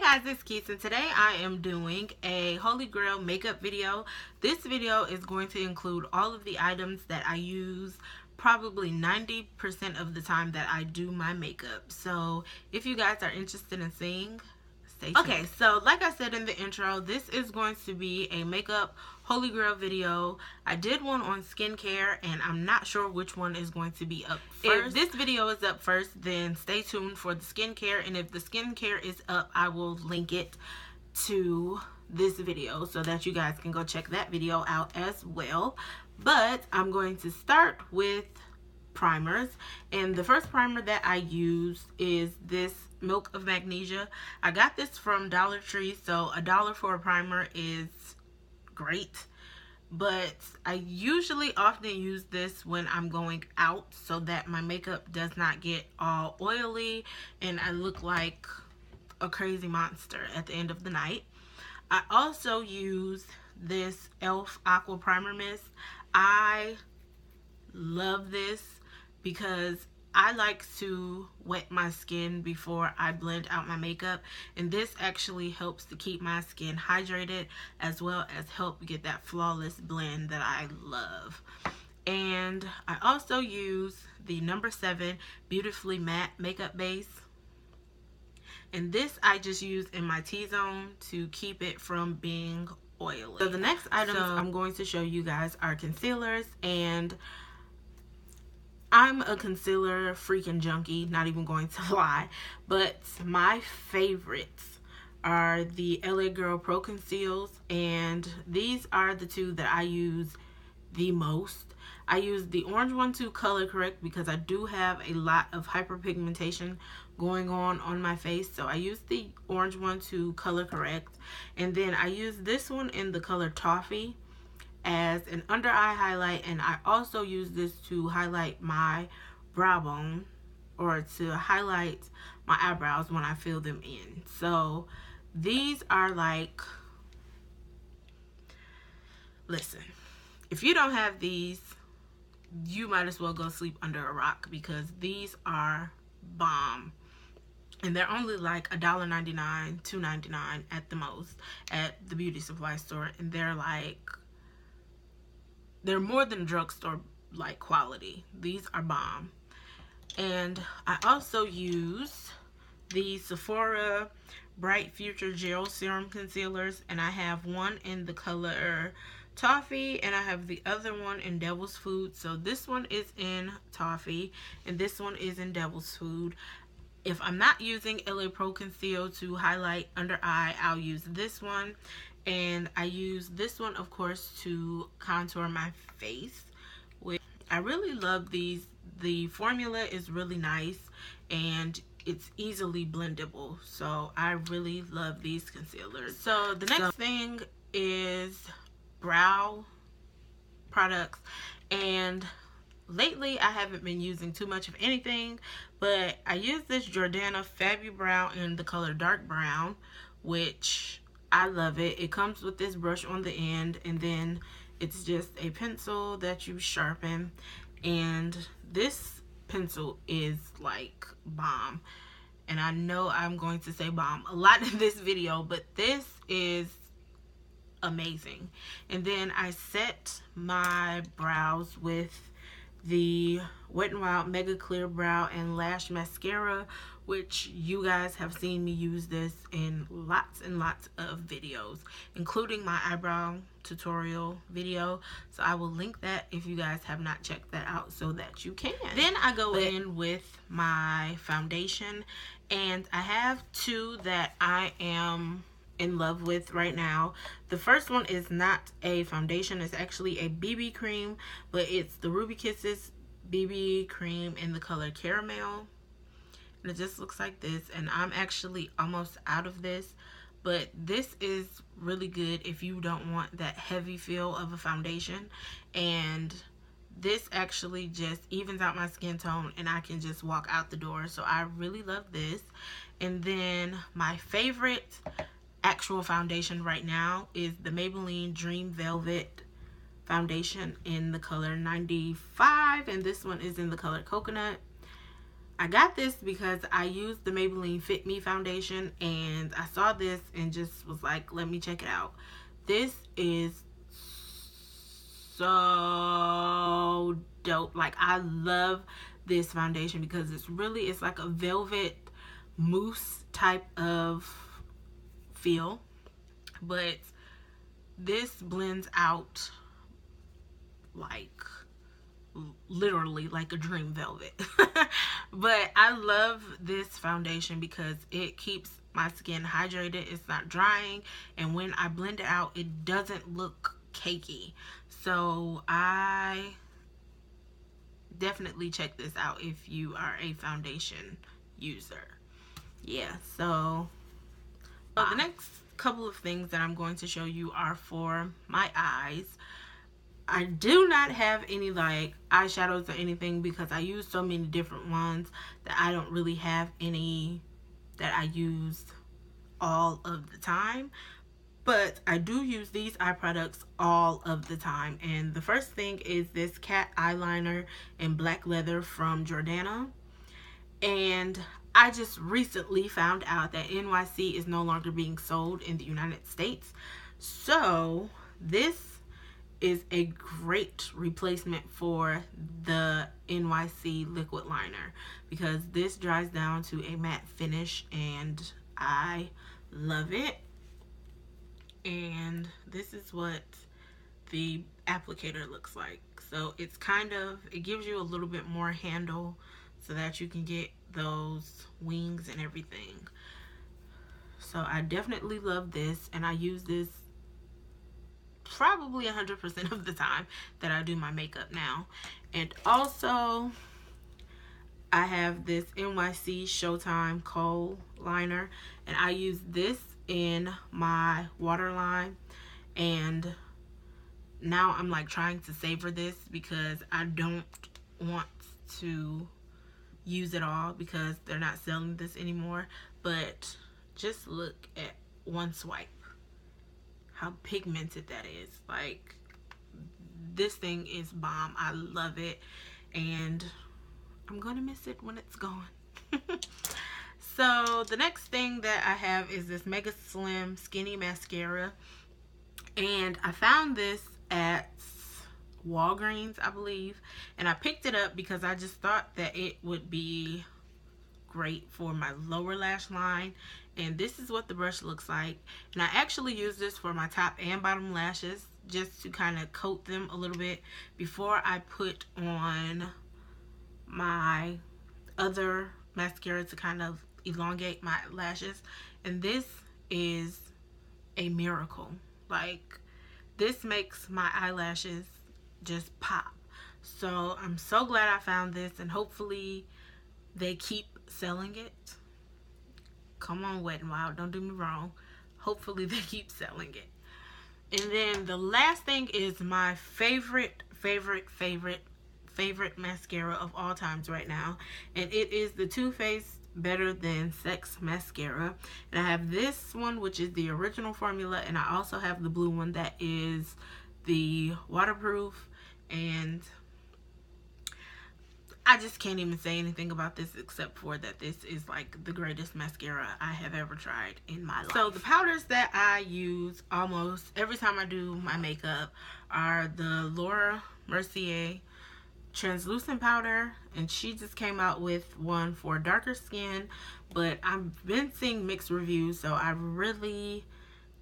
guys, it's Keith, and today I am doing a Holy Grail makeup video. This video is going to include all of the items that I use probably 90% of the time that I do my makeup. So if you guys are interested in seeing, stay tuned. Okay, so like I said in the intro, this is going to be a makeup Holy Grail video. I did one on skincare, and I'm not sure which one is going to be up first. If this video is up first, then stay tuned for the skincare, and if the skincare is up, I will link it to this video so that you guys can go check that video out as well. But I'm going to start with primers, and the first primer that I use is this Milk of Magnesia. I got this from Dollar Tree, so $1 for a primer is great, but I usually often use this when I'm going out so that my makeup does not get all oily and I look like a crazy monster at the end of the night. I also use this e.l.f. Aqua Primer Mist. I love this because I like to wet my skin before I blend out my makeup, and this actually helps to keep my skin hydrated as well as help get that flawless blend that I love. And I also use the number 7 Beautifully Matte Makeup Base, and this I just use in my T-zone to keep it from being oily. So the next items I'm going to show you guys are concealers, and I'm a concealer freaking junkie, not even going to lie, but my favorites are the LA Girl Pro Conceals, and these are the two that I use the most. I use the orange one to color correct because I do have a lot of hyperpigmentation going on my face, so I use the orange one to color correct, and then I use this one in the color Toffee as an under eye highlight, and I also use this to highlight my brow bone or to highlight my eyebrows when I fill them in. So these are like, listen, if you don't have these, you might as well go sleep under a rock because these are bomb. And they're only like $1.99, $2.99 at the most at the beauty supply store, and they're more than drugstore like quality. These are bomb. And I also use the Sephora Bright Future Gel Serum Concealers, and I have one in the color Toffee and I have the other one in Devil's Food. So this one is in Toffee and this one is in Devil's Food. If I'm not using LA Pro Conceal to highlight under eye, I'll use this one. And I use this one, of course, to contour my face. I really love these. The formula is really nice and it's easily blendable. So I really love these concealers. So the next thing is brow products. And lately I haven't been using too much of anything, but I use this Jordana Fabu-Brow in the color dark brown, which I love it. It comes with this brush on the end, and then it's just a pencil that you sharpen, and this pencil is like bomb. And I know I'm going to say bomb a lot in this video, but this is amazing. And then I set my brows with the Wet n Wild Mega Clear Brow and Lash Mascara, which you guys have seen me use this in lots and lots of videos, including my eyebrow tutorial video. So I will link that if you guys have not checked that out so that you can. Then I go in with my foundation, and I have two that I am in love with right now. The first one is not a foundation, it's actually a BB cream, but it's the Ruby Kisses BB cream in the color Caramel, and it just looks like this. And I'm actually almost out of this, but this is really good if you don't want that heavy feel of a foundation, and this actually just evens out my skin tone and I can just walk out the door. So I really love this. And then my favorite actual foundation right now is the Maybelline Dream Velvet foundation in the color 95, and this one is in the color Coconut. I got this because I used the Maybelline Fit Me foundation and I saw this and just was like, let me check it out. This is so dope. Like, I love this foundation because it's like a velvet mousse type of feel, but this blends out like literally like a dream velvet. But I love this foundation because it keeps my skin hydrated, it's not drying, and when I blend it out, it doesn't look cakey. So I definitely check this out if you are a foundation user. Yeah, so the next couple of things that I'm going to show you are for my eyes. I do not have any like eyeshadows or anything because I use so many different ones that I don't really have any that I use all of the time. But I do use these eye products all of the time. And the first thing is this cat eyeliner in black leather from Jordana. And I just recently found out that NYC is no longer being sold in the United States. So this is a great replacement for the NYC liquid liner because this dries down to a matte finish and I love it. And this is what the applicator looks like. So it's it gives you a little bit more handle so that you can get those wings and everything. So I definitely love this, and I use this probably 100% of the time that I do my makeup now. And also I have this NYC Showtime Kohl liner, and I use this in my waterline, and now I'm like trying to savor this because I don't want to use it all because they're not selling this anymore. But just look at one swipe, how pigmented that is. Like, this thing is bomb. I love it, and I'm gonna miss it when it's gone. So the next thing that I have is this Mega Slim Skinny Mascara, and I found this at Walgreens, I believe, and I picked it up because I just thought that it would be great for my lower lash line. And this is what the brush looks like, and I actually use this for my top and bottom lashes just to kind of coat them a little bit before I put on my other mascara to kind of elongate my lashes. And this is a miracle. Like, this makes my eyelashes just pop. So I'm so glad I found this, and hopefully they keep selling it. Come on, Wet n Wild, don't do me wrong. Hopefully they keep selling it. And then the last thing is my favorite mascara of all times right now, and it is the Too Faced Better Than Sex mascara. And I have this one, which is the original formula, and I also have the blue one that is the waterproof. And I just can't even say anything about this except for that this is like the greatest mascara I have ever tried in my life. So the powders that I use almost every time I do my makeup are the Laura Mercier translucent powder, and she just came out with one for darker skin, but I've been seeing mixed reviews, so I really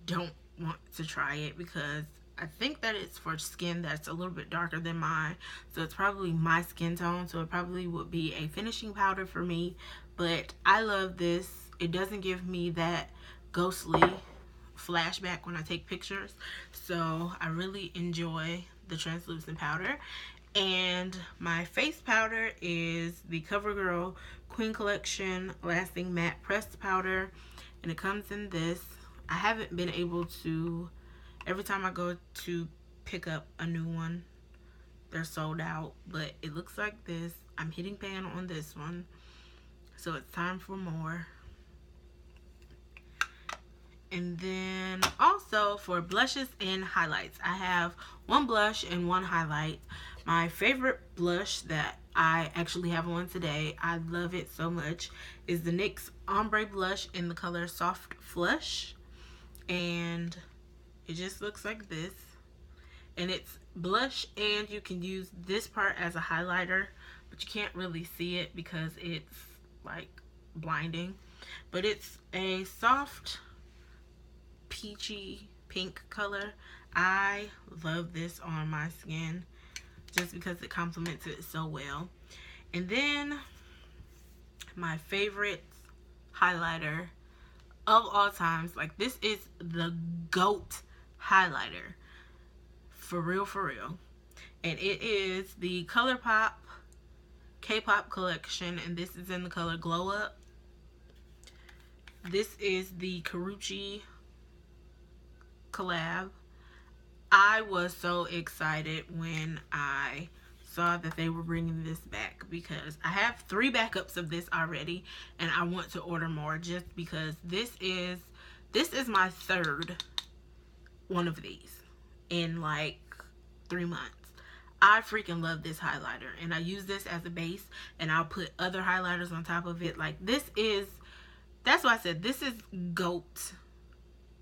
don't want to try it because I think that it's for skin that's a little bit darker than mine, so it's probably my skin tone, so it probably would be a finishing powder for me. But I love this. It doesn't give me that ghostly flashback when I take pictures, so I really enjoy the translucent powder. And my face powder is the CoverGirl Queen Collection Lasting Matte Pressed Powder, and it comes in this. I haven't been able to, every time I go to pick up a new one, they're sold out, but it looks like this. I'm hitting pan on this one, so it's time for more. And then also for blushes and highlights, I have one blush and one highlight. My favorite blush that I actually have one today. I love it so much. Is the NYX Ombre Blush in the color Soft Flush. And it just looks like this. And it's blush, and you can use this part as a highlighter, but you can't really see it because it's like blinding. But it's a soft peachy pink color. I love this on my skin just because it complements it so well. And then my favorite highlighter of all times, like this is the GOAT highlighter, for real, and it is the ColourPop K-Pop collection, and this is in the color Glow Up. This is the Karuchi collab. I was so excited when I saw that they were bringing this back, because I have 3 backups of this already, and I want to order more just because this is my 3rd one of these in like 3 months. I freaking love this highlighter, and I use this as a base, and I'll put other highlighters on top of it. Like that's why I said this is GOAT,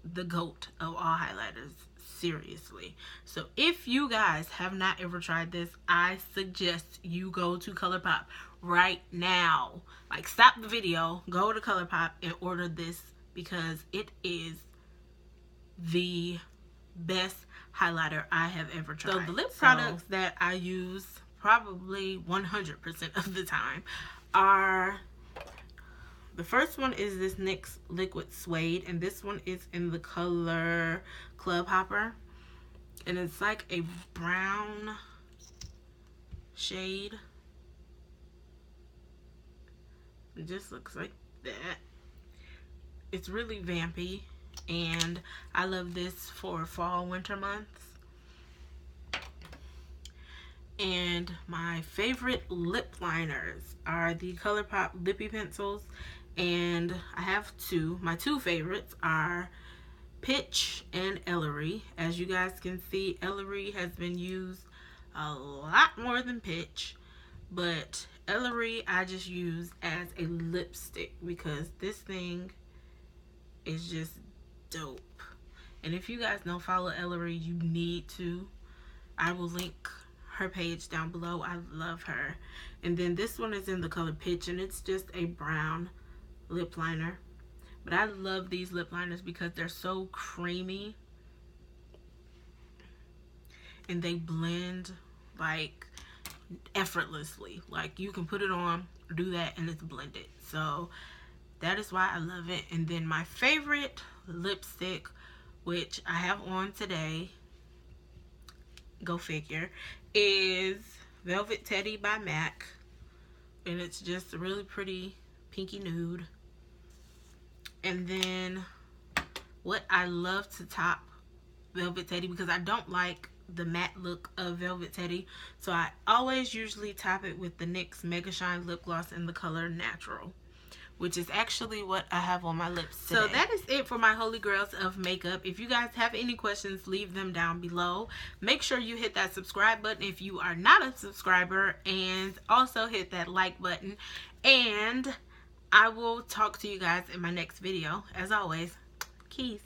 the GOAT of all highlighters, seriously. So if you guys have not ever tried this, I suggest you go to ColourPop right now. Like, stop the video, go to ColourPop and order this, because it is the best highlighter I have ever tried. So the lip products that I use probably 100% of the time are, the first one is this NYX Liquid Suede, and this one is in the color Club Hopper, and it's like a brown shade. It just looks like that. It's really vampy, and I love this for fall winter months. And my favorite lip liners are the ColourPop Lippy Pencils, and I have 2. My 2 favorites are Pitch and Ellery. As you guys can see, Ellery has been used a lot more than Pitch, but Ellery I just use as a lipstick because this thing is just dope. And if you guys don't follow Ellery, you need to. I will link her page down below. I love her. And then this one is in the color Pitch, and it's just a brown lip liner. But I love these lip liners because they're so creamy, and they blend like effortlessly. Like, you can put it on, do that, and it's blended. So that is why I love it. And then my favorite lipstick, which I have on today, go figure, is Velvet Teddy by MAC, and it's just a really pretty pinky nude. And then what I love to top Velvet Teddy, because I don't like the matte look of Velvet Teddy, so I always usually top it with the NYX Mega Shine lip gloss in the color Natural, which is actually what I have on my lips today. So that is it for my holy grails of makeup. If you guys have any questions, leave them down below. Make sure you hit that subscribe button if you are not a subscriber, and also hit that like button. And I will talk to you guys in my next video. As always, keys.